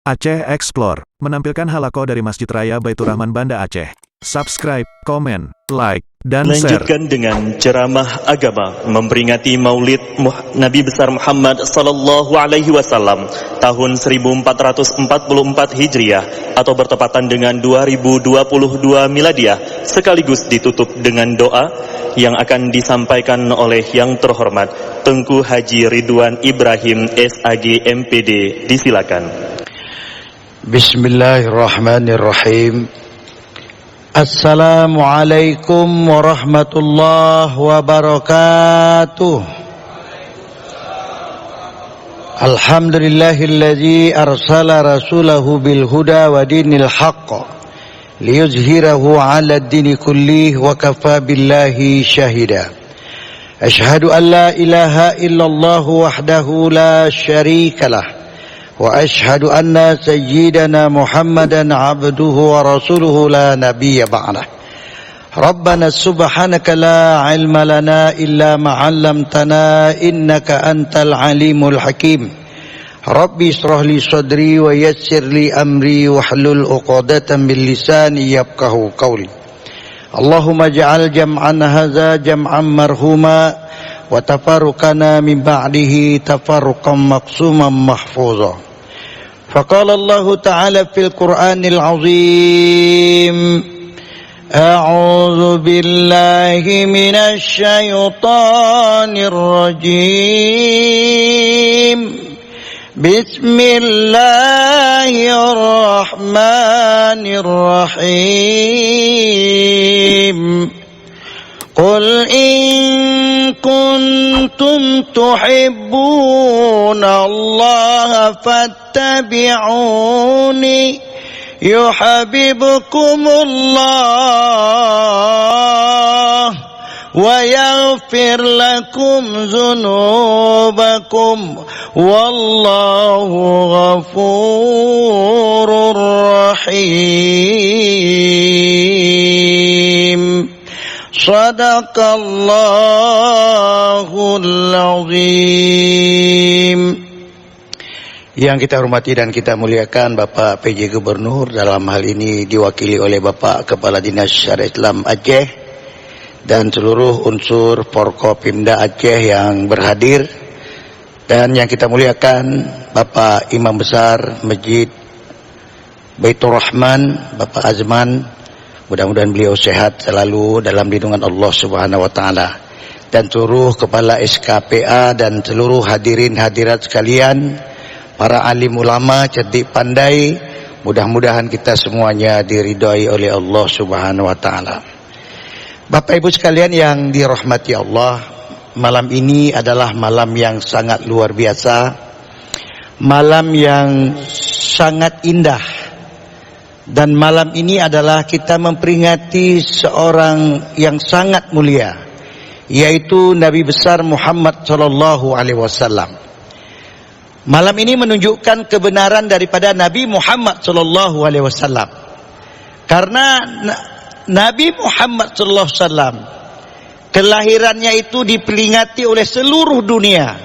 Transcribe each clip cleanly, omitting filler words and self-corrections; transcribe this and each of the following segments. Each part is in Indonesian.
Aceh Explore menampilkan halaqah dari Masjid Raya Baitur Rahman Banda Aceh. Subscribe, komen, like, dan share. Lanjutkan dengan ceramah agama memperingati Maulid Nabi besar Muhammad sallallahu alaihi wasallam tahun 1444 Hijriah atau bertepatan dengan 2022 Miladiah, sekaligus ditutup dengan doa yang akan disampaikan oleh yang terhormat Tengku Haji Ridwan Ibrahim SAG MPD. Disilakan. Bismillahirrahmanirrahim. Assalamualaikum warahmatullahi wabarakatuh. Alhamdulillahilladzi arsala rasulahu bil huda wa dinil haqq liyuzhirahu 'ala ad-dini kullih wa kafa billahi syahida. Asyhadu an la ilaha illallah wahdahu la syarikalah wa ashhadu anna sayyidana Muhammadan abduhu wa rasuluhu la nabiyya ba'dah. Rabbana subhanaka la ilma lana illa ma 'allamtana innaka antal alimul hakim. Rabbi ishrah li sadri wa yassir li amri wahlul 'uqdatam min lisani yafqahu qawli. Allahumma ij'al jam'ana hadza jam'an marhuma wa tafarruqana min ba'dihi tafarruqan maqsuman mahfuza. Faqala Allah Ta'ala fil Qur'anil Azim, A'udzu billahi minasy syaithanir rajim. Bismillahirrahmanirrahim. Qul in kuntum tuhibbuna Allah fattabi'uni yuhibbukumullah wa yaghfir lakum dzunubakum wallahu ghafurur rahim. Sadaqallahul azim. Yang kita hormati dan kita muliakan Bapak PJ Gubernur, dalam hal ini diwakili oleh Bapak Kepala Dinas Syariat Islam Aceh dan seluruh unsur Forkopimda Aceh yang berhadir, dan yang kita muliakan Bapak Imam Besar Masjid Baitur Rahman Bapak Azman. Mudah-mudahan beliau sehat selalu dalam lindungan Allah Subhanahu wa taala, dan seluruh kepala SKPA dan seluruh hadirin hadirat sekalian, para alim ulama cerdik pandai, mudah-mudahan kita semuanya diridhai oleh Allah Subhanahu wa taala. Bapak Ibu sekalian yang dirahmati Allah, malam ini adalah malam yang sangat luar biasa, malam yang sangat indah. Dan malam ini adalah kita memperingati seorang yang sangat mulia, yaitu Nabi besar Muhammad sallallahu alaihi wasallam. Malam ini menunjukkan kebenaran daripada Nabi Muhammad sallallahu alaihi wasallam. Karena Nabi Muhammad sallallahu alaihi wasallam kelahirannya itu diperingati oleh seluruh dunia.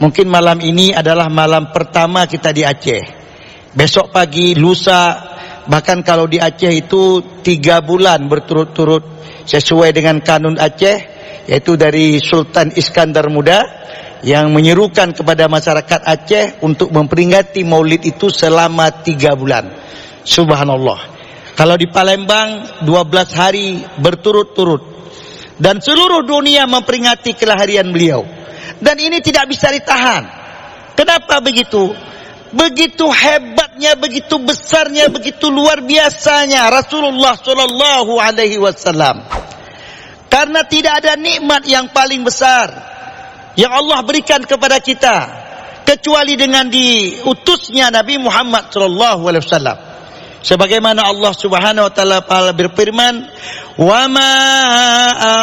Mungkin malam ini adalah malam pertama kita di Aceh. Besok pagi, lusa, bahkan kalau di Aceh itu 3 bulan berturut-turut sesuai dengan kanun Aceh, yaitu dari Sultan Iskandar Muda yang menyerukan kepada masyarakat Aceh untuk memperingati maulid itu selama 3 bulan. Subhanallah. Kalau di Palembang 12 hari berturut-turut, dan seluruh dunia memperingati kelahiran beliau, dan ini tidak bisa ditahan. Kenapa begitu? Begitu hebatnya, begitu besarnya, begitu luar biasanya Rasulullah Shallallahu Alaihi Wasallam. Karena tidak ada nikmat yang paling besar yang Allah berikan kepada kita kecuali dengan diutusnya Nabi Muhammad Shallallahu Alaihi Wasallam. Sebagaimana Allah Subhanahu Wa Taala berfirman, "Wa ma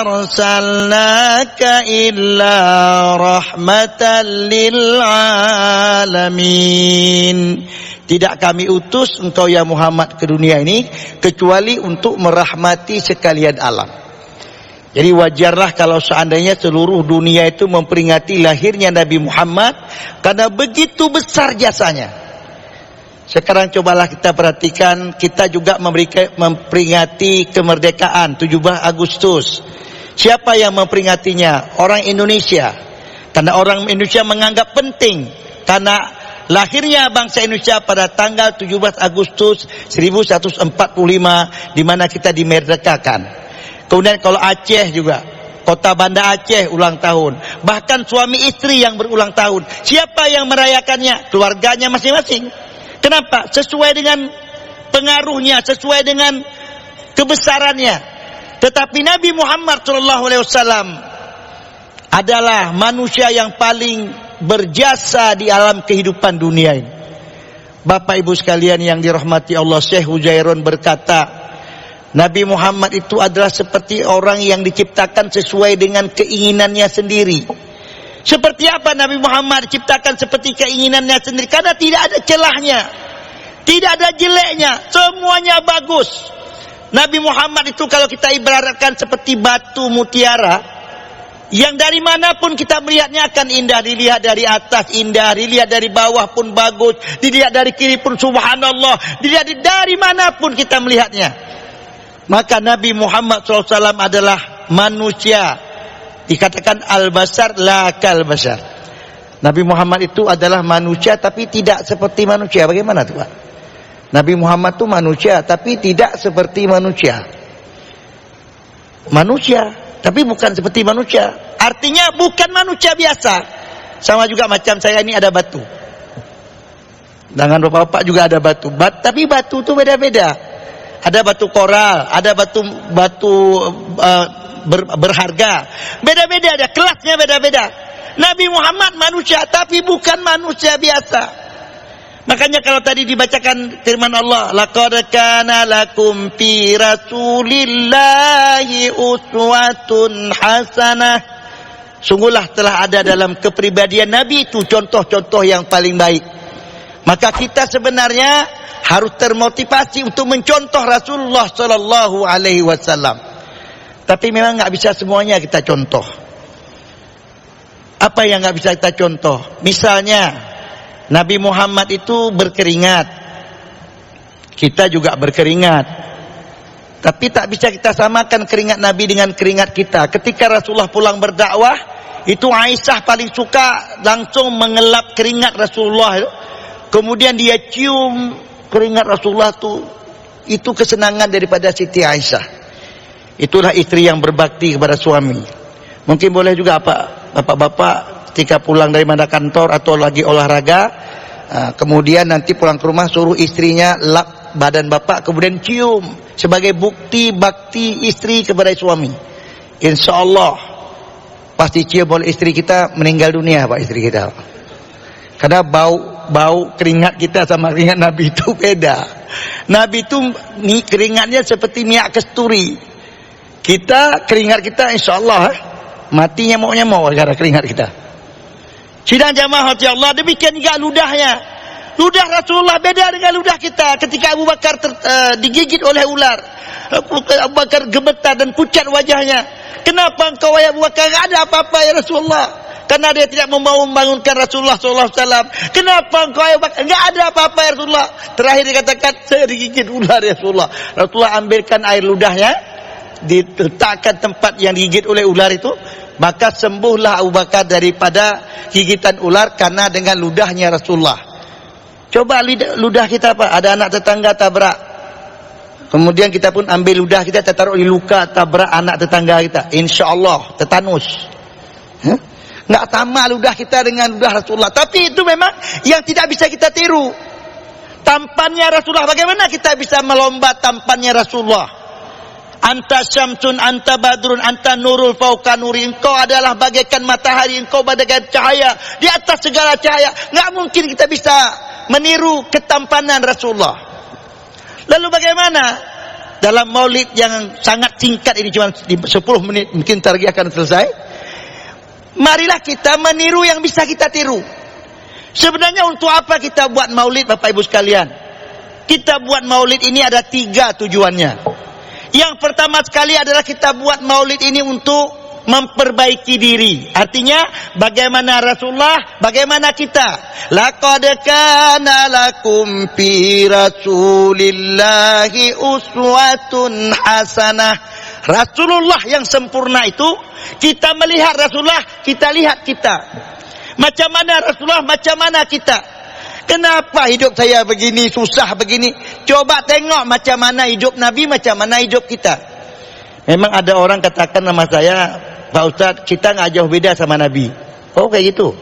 arsalnaka illa rahmatan lil alamin." Tidak kami utus engkau ya Muhammad ke dunia ini kecuali untuk merahmati sekalian alam. Jadi wajarlah kalau seandainya seluruh dunia itu memperingati lahirnya Nabi Muhammad, karena begitu besar jasanya. Sekarang cobalah kita perhatikan, kita juga memperingati kemerdekaan 17 Agustus. Siapa yang memperingatinya? Orang Indonesia. Karena orang Indonesia menganggap penting, karena lahirnya bangsa Indonesia pada tanggal 17 Agustus 1145, di mana kita dimerdekakan. Kemudian kalau Aceh juga, Kota Banda Aceh ulang tahun. Bahkan suami istri yang berulang tahun. Siapa yang merayakannya? Keluarganya masing-masing. Kenapa? Sesuai dengan pengaruhnya, sesuai dengan kebesarannya. Tetapi Nabi Muhammad SAW adalah manusia yang paling berjasa di alam kehidupan dunia ini. Bapak Ibu sekalian yang dirahmati Allah, Syekh Hujairun berkata, Nabi Muhammad itu adalah seperti orang yang diciptakan sesuai dengan keinginannya sendiri. Seperti apa Nabi Muhammad diciptakan seperti keinginannya sendiri? Karena tidak ada celahnya, tidak ada jeleknya, semuanya bagus. Nabi Muhammad itu kalau kita ibaratkan seperti batu mutiara, yang dari manapun kita melihatnya akan indah. Dilihat dari atas indah, dilihat dari bawah pun bagus, dilihat dari kiri pun subhanallah, dilihat dari manapun kita melihatnya. Maka Nabi Muhammad SAW adalah manusia. Dikatakan al-basar la kal-basar. Nabi Muhammad itu adalah manusia tapi tidak seperti manusia. Bagaimana tuh Pak? Nabi Muhammad itu manusia tapi tidak seperti manusia. Manusia tapi bukan seperti manusia. Artinya bukan manusia biasa. Sama juga macam saya ini ada batu. Dengan bapak-bapak juga ada batu. Tapi batu itu beda-beda. Ada batu koral, ada batu berharga. Beda-beda, ada kelasnya beda-beda. Nabi Muhammad manusia tapi bukan manusia biasa. Makanya kalau tadi dibacakan firman Allah, laqad kana lakum fi rasulillahi uswatun hasanah. Sungguhlah telah ada dalam kepribadian Nabi itu contoh-contoh yang paling baik. Maka kita sebenarnya harus termotivasi untuk mencontoh Rasulullah sallallahu alaihi wasallam. Tapi memang nggak bisa semuanya kita contoh. Apa yang nggak bisa kita contoh? Misalnya Nabi Muhammad itu berkeringat, kita juga berkeringat. Tapi tak bisa kita samakan keringat Nabi dengan keringat kita. Ketika Rasulullah pulang berdakwah, itu Aisyah paling suka langsung mengelap keringat Rasulullah. Kemudian dia cium keringat Rasulullah itu kesenangan daripada Siti Aisyah. Itulah istri yang berbakti kepada suami. Mungkin boleh juga bapak-bapak ketika pulang dari mana kantor atau lagi olahraga, kemudian nanti pulang ke rumah suruh istrinya lap badan bapak, kemudian cium sebagai bukti bakti istri kepada suami. Insya Allah pasti cium oleh istri kita meninggal dunia Pak istri kita. Karena bau keringat kita sama keringat Nabi itu beda. Nabi itu keringatnya seperti minyak kasturi. Kita keringat kita insya Allah mati nyamuk-nyamuk gara keringat kita. Sidang jamaah hati Allah, demikian juga ludahnya. Ludah Rasulullah beda dengan ludah kita. Ketika Abu Bakar digigit oleh ular, Abu Bakar gemetar dan pucat wajahnya. Kenapa engkau wahai Abu Bakar? Tidak ada apa-apa ya Rasulullah. Karena dia tidak mau membangunkan Rasulullah SAW. Kenapa engkau wahai Abu Bakar? Tidak ada apa-apa ya Rasulullah. Terakhir dikatakan saya digigit ular ya Rasulullah. Rasulullah ambilkan air ludahnya, diletakkan tempat yang digigit oleh ular itu, maka sembuhlah Abu Bakar daripada gigitan ular karena dengan ludahnya Rasulullah. Coba ludah kita Pak, ada anak tetangga tabrak, kemudian kita pun ambil ludah kita taruh di luka tabrak anak tetangga kita, insya Allah tetanus. Nggak sama ludah kita dengan ludah Rasulullah. Tapi itu memang yang tidak bisa kita tiru. Tampannya Rasulullah, bagaimana kita bisa melomba tampannya Rasulullah? Anta syamsun, anta badrun, anta nurul fauqa nuri. Engkau adalah bagaikan matahari, engkau bagaikan cahaya di atas segala cahaya. Nggak mungkin kita bisa meniru ketampanan Rasulullah. Lalu bagaimana dalam maulid yang sangat singkat ini, cuma 10 menit mungkin lagi akan selesai. Marilah kita meniru yang bisa kita tiru. Sebenarnya untuk apa kita buat maulid Bapak Ibu sekalian? Kita buat maulid ini ada 3 tujuannya. Yang pertama sekali adalah kita buat maulid ini untuk memperbaiki diri. Artinya bagaimana Rasulullah, bagaimana kita. Laqad kana lakum fi Rasulillahi uswatun hasanah. Rasulullah yang sempurna itu, kita melihat Rasulullah, kita lihat kita. Macam mana Rasulullah, macam mana kita. Kenapa hidup saya begini, susah begini? Coba tengok macam mana hidup Nabi, macam mana hidup kita. Memang ada orang katakan nama saya, Pak Ustadz, kita nggak jauh beda sama Nabi. Oh kayak gitu.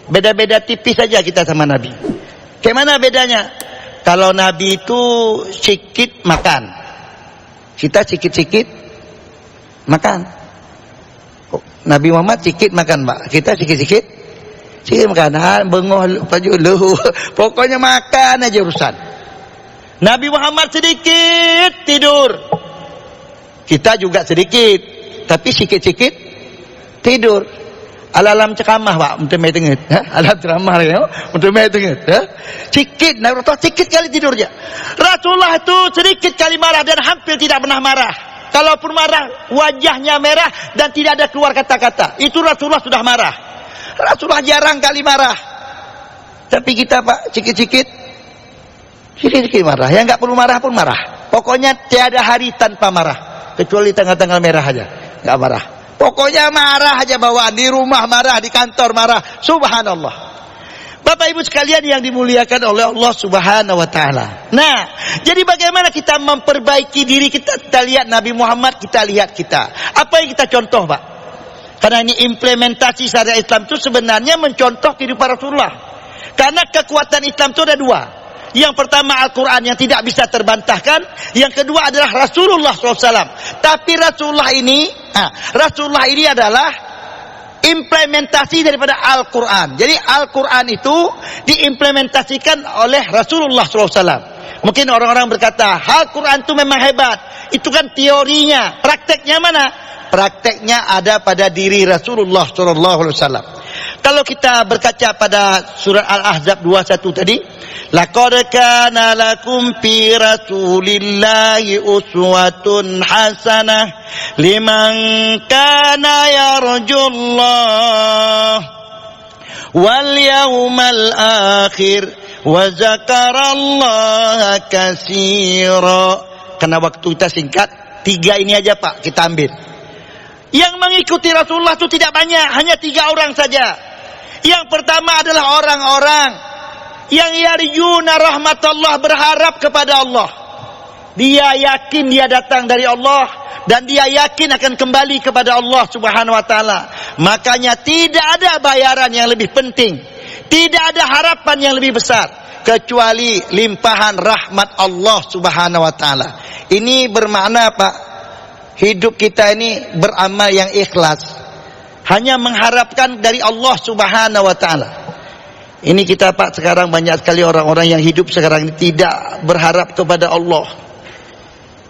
Beda-beda tipis saja kita sama Nabi. Kayak mana bedanya? Kalau Nabi itu sikit makan, kita sikit-sikit makan. Oh, Nabi Muhammad sikit makan, Pak. Kita sikit-sikit makanan, bengoh baju lu. Pokoknya makan aja urusan. Nabi Muhammad sedikit tidur. Kita juga sedikit, tapi sikit-sikit tidur. Alam ceramah, Pak, untuk mai tengah. Alam ceramah ya, untuk mai tengah. Sikit, Nabi sikit kali tidur aja. Rasulullah itu sedikit kali marah dan hampir tidak pernah marah. Kalaupun marah, wajahnya merah dan tidak ada keluar kata-kata. Itu Rasulullah sudah marah. Rasulullah jarang kali marah. Tapi kita, Pak, sikit-sikit marah. Yang nggak perlu marah pun marah. Pokoknya tiada hari tanpa marah, kecuali tanggal-tanggal merah aja nggak marah. Pokoknya marah aja bawaan. Di rumah marah, di kantor marah. Subhanallah. Bapak Ibu sekalian yang dimuliakan oleh Allah Subhanahu wa taala. Nah, jadi bagaimana kita memperbaiki diri kita? Kita lihat Nabi Muhammad, kita lihat kita. Apa yang kita contoh, Pak? Karena ini implementasi syariat Islam itu sebenarnya mencontoh kehidupan Rasulullah. Karena kekuatan Islam itu ada dua. Yang pertama Al-Quran yang tidak bisa terbantahkan. Yang kedua adalah Rasulullah SAW. Tapi Rasulullah ini adalah implementasi daripada Al-Quran. Jadi Al-Quran itu diimplementasikan oleh Rasulullah SAW. Mungkin orang-orang berkata, Al-Quran itu memang hebat. Itu kan teorinya. Prakteknya mana? Prakteknya ada pada diri Rasulullah SAW. Kalau kita berkaca pada surat Al-Ahzab 21 tadi, laqad kana lakum fi Rasulillahi uswatun hasanah liman kana yarjullah wal yawmal akhir wa zakarallaha katsira. Karena waktu kita singkat, 3 ini aja, Pak, kita ambil. Yang mengikuti Rasulullah itu tidak banyak, hanya 3 orang saja. Yang pertama adalah orang-orang yang yarjuna rahmatullah, berharap kepada Allah. Dia yakin dia datang dari Allah dan dia yakin akan kembali kepada Allah Subhanahu wa taala. Makanya tidak ada bayaran yang lebih penting, tidak ada harapan yang lebih besar kecuali limpahan rahmat Allah Subhanahu wa taala. Ini bermakna, Pak, hidup kita ini beramal yang ikhlas, hanya mengharapkan dari Allah Subhanahu wa taala. Ini kita, Pak, sekarang banyak sekali orang-orang yang hidup sekarang ini tidak berharap kepada Allah.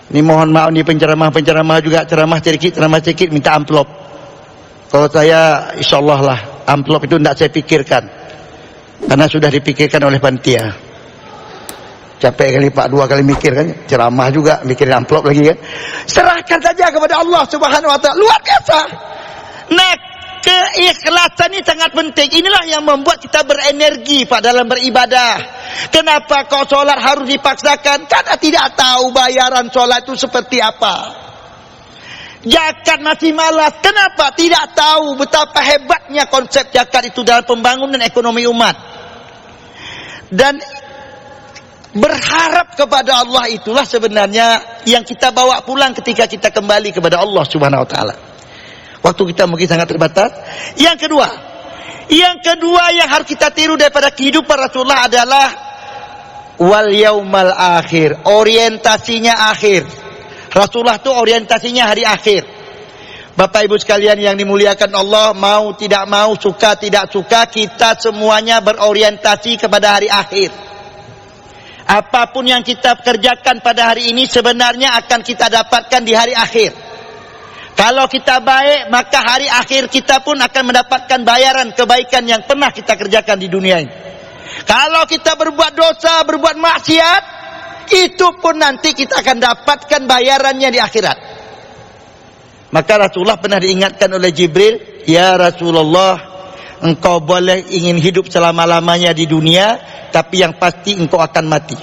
Ini mohon maaf nih, penceramah juga ceramah sedikit minta amplop. Kalau saya insyaallah lah amplop itu tidak saya pikirkan, karena sudah dipikirkan oleh panitia. Capek kali, Pak, 2 kali mikir kan, ceramah juga mikirin amplop lagi kan. Serahkan saja kepada Allah Subhanahu wa taala, luar biasa. Nah, keikhlasan ini sangat penting. Inilah yang membuat kita berenergi, Pak, dalam beribadah. Kenapa kok sholat harus dipaksakan? Karena tidak tahu bayaran sholat itu seperti apa. Zakat masih malas. Kenapa? Tidak tahu betapa hebatnya konsep zakat itu dalam pembangunan ekonomi umat. Dan berharap kepada Allah itulah sebenarnya yang kita bawa pulang ketika kita kembali kepada Allah Subhanahu wa taala. Waktu kita mungkin sangat terbatas. Yang kedua yang harus kita tiru daripada kehidupan Rasulullah adalah wal yaumal akhir. Orientasinya akhir. Rasulullah itu orientasinya hari akhir. Bapak Ibu sekalian yang dimuliakan Allah, mau tidak mau, suka tidak suka, kita semuanya berorientasi kepada hari akhir. Apapun yang kita kerjakan pada hari ini sebenarnya akan kita dapatkan di hari akhir. Kalau kita baik, maka hari akhir kita pun akan mendapatkan bayaran kebaikan yang pernah kita kerjakan di dunia ini. Kalau kita berbuat dosa, berbuat maksiat, itu pun nanti kita akan dapatkan bayarannya di akhirat. Maka Rasulullah pernah diingatkan oleh Jibril, ya Rasulullah, engkau boleh ingin hidup selama-lamanya di dunia, tapi yang pasti engkau akan mati.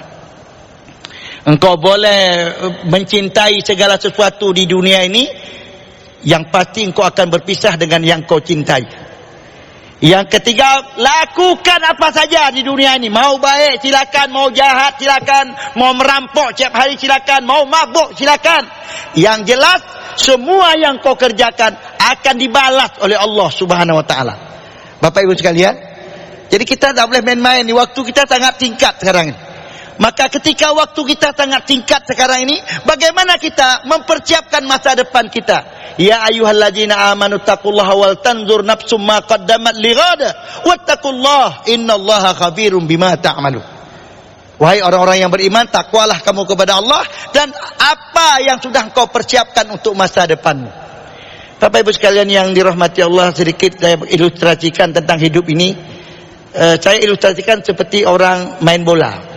Engkau boleh mencintai segala sesuatu di dunia ini, yang pasti engkau akan berpisah dengan yang kau cintai. Yang ketiga, lakukan apa saja di dunia ini. Mau baik silakan, mau jahat silakan, mau merampok setiap hari silakan, mau mabuk silakan. Yang jelas, semua yang kau kerjakan akan dibalas oleh Allah Subhanahu wa taala. Bapak Ibu sekalian, jadi kita tak boleh main-main. Waktu kita sangat singkat sekarang ini. Maka ketika waktu kita sangat singkat sekarang ini, bagaimana kita mempersiapkan masa depan kita? Ya ayyuhalladzina amanu taqullaha wal tanzur nafsum ma qaddamat lighada wattaqullaha innallaha khabirum bima ta'malun. Wahai orang-orang yang beriman, takwalah kamu kepada Allah dan apa yang sudah kau persiapkan untuk masa depanmu. Bapak Ibu sekalian yang dirahmati Allah, sedikit saya ilustrasikan tentang hidup ini. Saya ilustrasikan seperti orang main bola.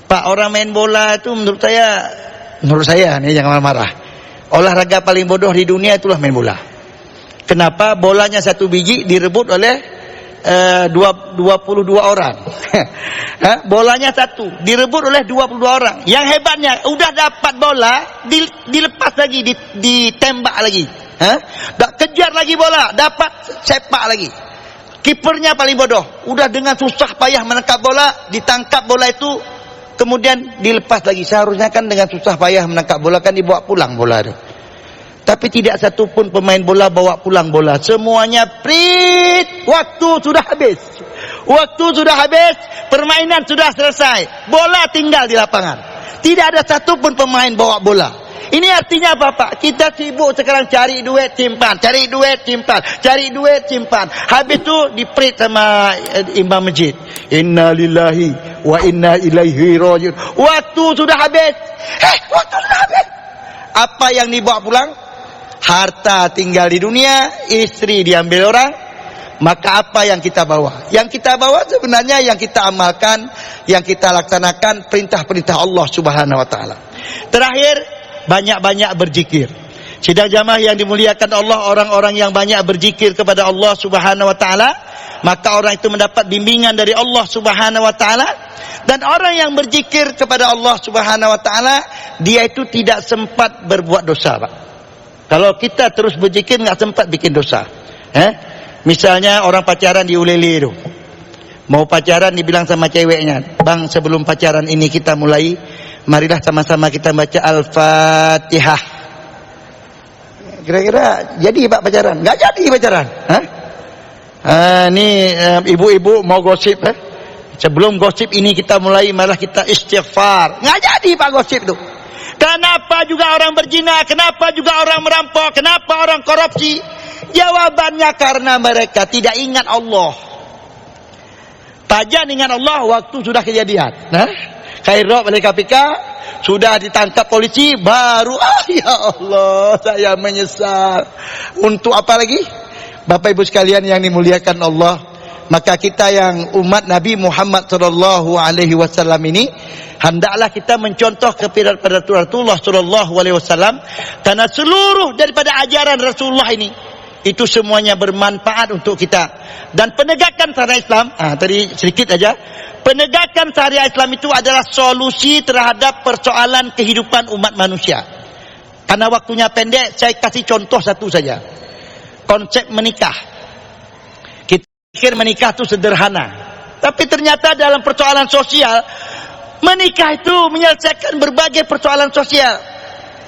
Pak, orang main bola itu menurut saya nih, jangan marah. Olahraga paling bodoh di dunia itulah main bola. Kenapa? Bolanya satu biji direbut oleh 22 orang. Bolanya satu direbut oleh 22 orang. Yang hebatnya, udah dapat bola, dilepas lagi, ditembak lagi. Kejar lagi bola, dapat sepak lagi. Kipernya paling bodoh. Udah dengan susah payah menangkap bola, ditangkap bola itu, kemudian dilepas lagi. Seharusnya kan dengan susah payah menangkap bola kan dibawa pulang bola itu. Tapi tidak satu pun pemain bola bawa pulang bola. Semuanya prit. Waktu sudah habis. Waktu sudah habis. Permainan sudah selesai. Bola tinggal di lapangan. Tidak ada satu pun pemain bawa bola. Ini artinya apa, Pak? Kita sibuk sekarang cari duit simpan, cari duit simpan, cari duit simpan. Habis itu diprit sama imam masjid. Inna lillahi wa inna ilaihi rajiun. Waktu sudah habis. Waktu sudah habis. Apa yang dibawa pulang? Harta tinggal di dunia, istri diambil orang. Maka apa yang kita bawa? Yang kita bawa sebenarnya yang kita amalkan, yang kita laksanakan perintah-perintah Allah Subhanahu wa taala. Terakhir, banyak-banyak berzikir. Sidang jamaah yang dimuliakan Allah, orang-orang yang banyak berzikir kepada Allah Subhanahu wa taala, maka orang itu mendapat bimbingan dari Allah Subhanahu wa taala. Dan orang yang berzikir kepada Allah Subhanahu wa taala, dia itu tidak sempat berbuat dosa, Pak. Kalau kita terus berzikir enggak sempat bikin dosa. Misalnya orang pacaran di Ulele itu. Mau pacaran dibilang sama ceweknya, "Bang, sebelum pacaran ini kita mulai, marilah sama-sama kita baca Al-Fatihah." Kira-kira jadi Pak pacaran? Enggak jadi pacaran. Ini ibu-ibu mau gosip. Sebelum gosip ini kita mulai, malah kita istighfar. Enggak jadi Pak gosip itu. Kenapa juga orang berzina? Kenapa juga orang merampok? Kenapa orang korupsi? Jawabannya karena mereka tidak ingat Allah. Tajan ingat Allah waktu sudah kejadian. Khairul oleh KPK, sudah ditangkap polisi, baru ya Allah, saya menyesal. Untuk apa lagi? Bapak Ibu sekalian yang dimuliakan Allah, maka kita yang umat Nabi Muhammad sallallahu alaihi wasallam ini, hendaklah kita mencontoh kepada Rasulullah sallallahu alaihi wasallam, karena seluruh daripada ajaran Rasulullah ini itu semuanya bermanfaat untuk kita. Dan penegakan syariat Islam, tadi sedikit aja, penegakan syariat Islam itu adalah solusi terhadap persoalan kehidupan umat manusia. Karena waktunya pendek, saya kasih contoh satu saja. Konsep menikah. Kita pikir menikah itu sederhana, tapi ternyata dalam persoalan sosial, menikah itu menyelesaikan berbagai persoalan sosial.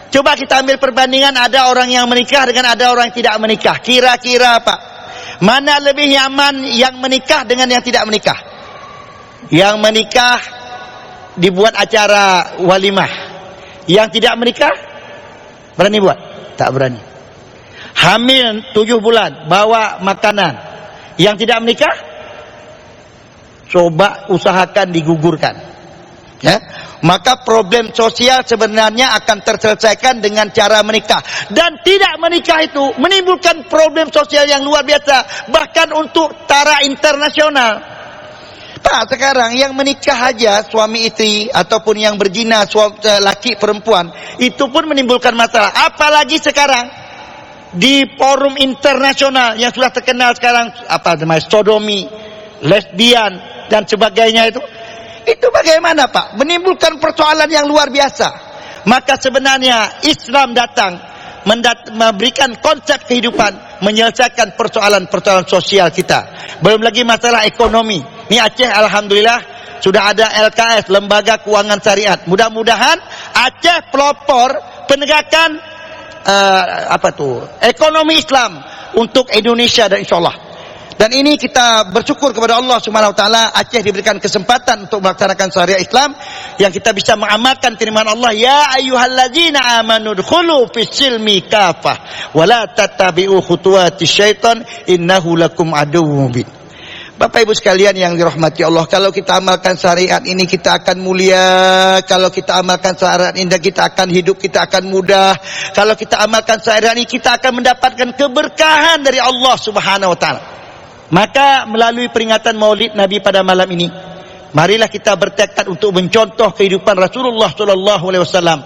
Coba kita ambil perbandingan, ada orang yang menikah dengan ada orang yang tidak menikah. Kira-kira Pak, mana lebih nyaman yang menikah dengan yang tidak menikah? Yang menikah dibuat acara walimah. Yang tidak menikah berani buat? Tak berani. Hamil 7 bulan, bawa makanan. Yang tidak menikah, coba usahakan digugurkan. Maka problem sosial sebenarnya akan terselesaikan dengan cara menikah. Dan tidak menikah itu menimbulkan problem sosial yang luar biasa, bahkan untuk tara internasional. Pak, sekarang yang menikah aja suami istri ataupun yang berzina laki perempuan, itu pun menimbulkan masalah. Apalagi sekarang di forum internasional yang sudah terkenal sekarang, apa namanya, sodomi, lesbian dan sebagainya itu bagaimana Pak? Menimbulkan persoalan yang luar biasa. Maka sebenarnya Islam datang memberikan konsep kehidupan, menyelesaikan persoalan-persoalan sosial kita. Belum lagi masalah ekonomi. Ini Aceh alhamdulillah sudah ada LKS, Lembaga Keuangan Syariat. Mudah-mudahan Aceh pelopor penegakan ekonomi Islam untuk Indonesia dan insyaallah. Dan ini kita bersyukur kepada Allah Subhanahu wa taala, Aceh diberikan kesempatan untuk melaksanakan syariat Islam yang kita bisa mengamalkan firman Allah, ya ayyuhallazina amanu dkhulu fis-silmi kafah wa la tattabi'u khutuwatis syaitan innahu lakum aduwwun mubin. Bapak Ibu sekalian yang dirahmati Allah, kalau kita amalkan syariat ini kita akan mulia. Kalau kita amalkan syariat ini kita akan hidup, kita akan mudah. Kalau kita amalkan syariat ini kita akan mendapatkan keberkahan dari Allah Subhanahu wa taala. Maka melalui peringatan Maulid Nabi pada malam ini, marilah kita bertekad untuk mencontoh kehidupan Rasulullah SAW,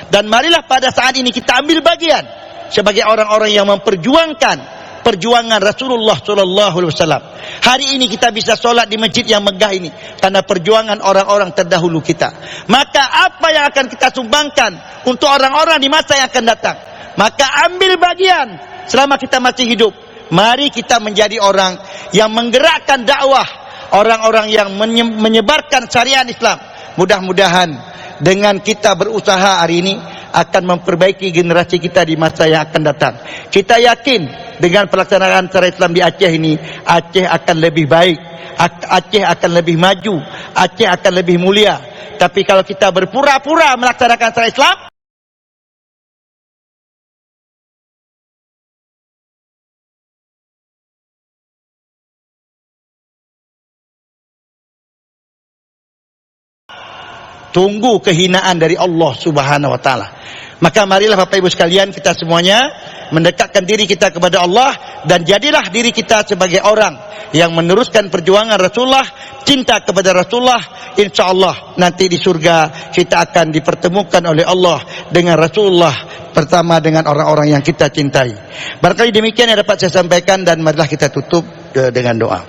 dan marilah pada saat ini kita ambil bagian sebagai orang-orang yang memperjuangkan perjuangan Rasulullah SAW. Hari ini kita bisa solat di masjid yang megah ini karena perjuangan orang-orang terdahulu kita. Maka apa yang akan kita sumbangkan untuk orang-orang di masa yang akan datang? Maka ambil bagian selama kita masih hidup. Mari kita menjadi orang yang menggerakkan dakwah, orang-orang yang menyebarkan syariat Islam. Mudah-mudahan dengan kita berusaha hari ini akan memperbaiki generasi kita di masa yang akan datang. Kita yakin dengan pelaksanaan syariat Islam di Aceh ini, Aceh akan lebih baik, Aceh akan lebih maju, Aceh akan lebih mulia. Tapi kalau kita berpura-pura melaksanakan syariat Islam, tunggu kehinaan dari Allah Subhanahu wa taala. Maka marilah Bapak Ibu sekalian, kita semuanya mendekatkan diri kita kepada Allah, dan jadilah diri kita sebagai orang yang meneruskan perjuangan Rasulullah, cinta kepada Rasulullah. InsyaAllah nanti di surga kita akan dipertemukan oleh Allah dengan Rasulullah, pertama dengan orang-orang yang kita cintai. Barangkali demikian yang dapat saya sampaikan, dan marilah kita tutup dengan doa.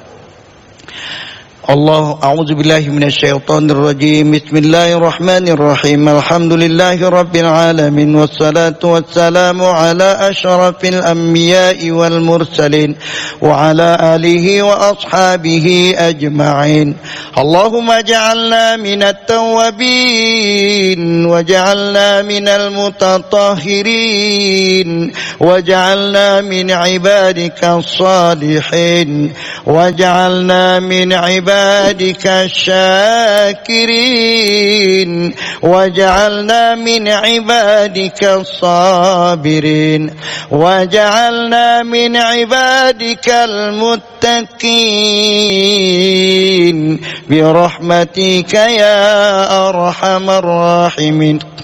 Allah, a'udzu billahi minasyaitonir rajim. Bismillahirrahmanirrahim. Alhamdulillahi rabbil alamin, wassalatu wassalamu ala asyrafil anbiya'i wal mursalin wa ala alihi wa ashabihi ajma'in. Allahumma ja'alna minat tawwabin wa ja'alna minal mutatahhirin wa ja'alna min ibadika as-salihin wa ja'alna min ibadika الشاكرين وجعلنا من عبادك الصابرين وجعلنا من عبادك المتقين برحمتك يا أرحم الراحمين.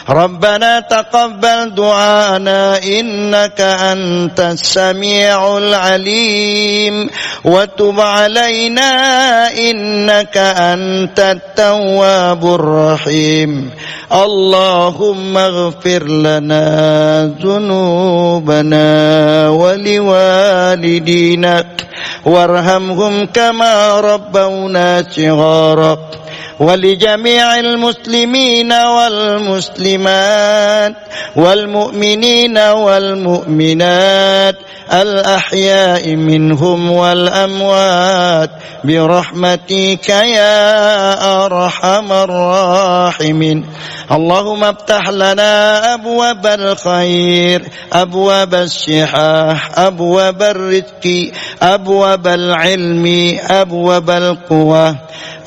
ربنا تقبل دعانا إنك أنت السميع العليم وتب علينا إنك أنت التواب الرحيم. اللهم اغفر لنا ذنوبنا ولوالدينا وارحمهم كما ربونا صغارا ولجميع المسلمين والمسلمات والمؤمنين والمؤمنات الأحياء منهم والأموات برحمتك يا أرحم الراحمين. اللهم افتح لنا أبواب الخير، أبواب الصحة، أبواب الرزق، أبواب العلم، أبواب القوة،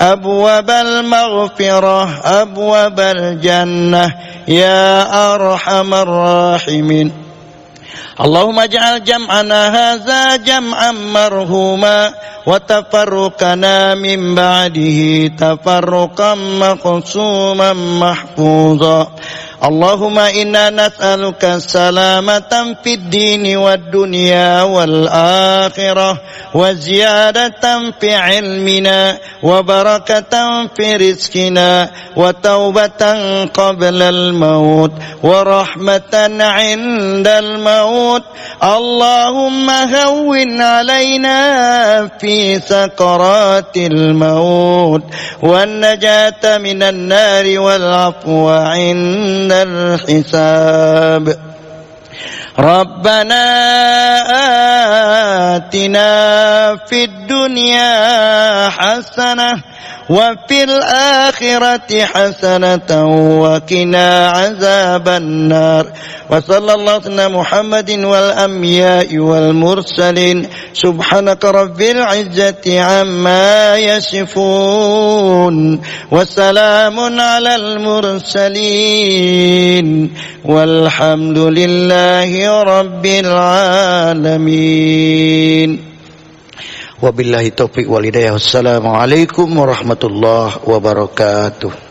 أبواب المغفرة، أبواب الجنة يا أرحم الراحمين. اللهم اجعل جمعنا هذا جمعا مرحوما وتفرقنا من بعده تفرقا مقسوما محفوظا اللهم إنا نسألك السلامة في الدين والدنيا والآخرة وزيادة في علمنا وبركة في رزقنا وتوبة قبل الموت ورحمة عند الموت اللهم هون علينا في سكرات الموت والنجاة من النار والعفو عند الحساب ربنا آتنا في الدنيا حسنة وفي الآخرة حسنة وقنا عذاب النار وصلى الله على محمد والأنبياء والمرسلين سبحانك رب العزة عما يصفون وسلام على المرسلين والحمد لله رب العالمين. Wabillahi taufiq wal hidayah. Wassalamualaikum warahmatullahi wabarakatuh.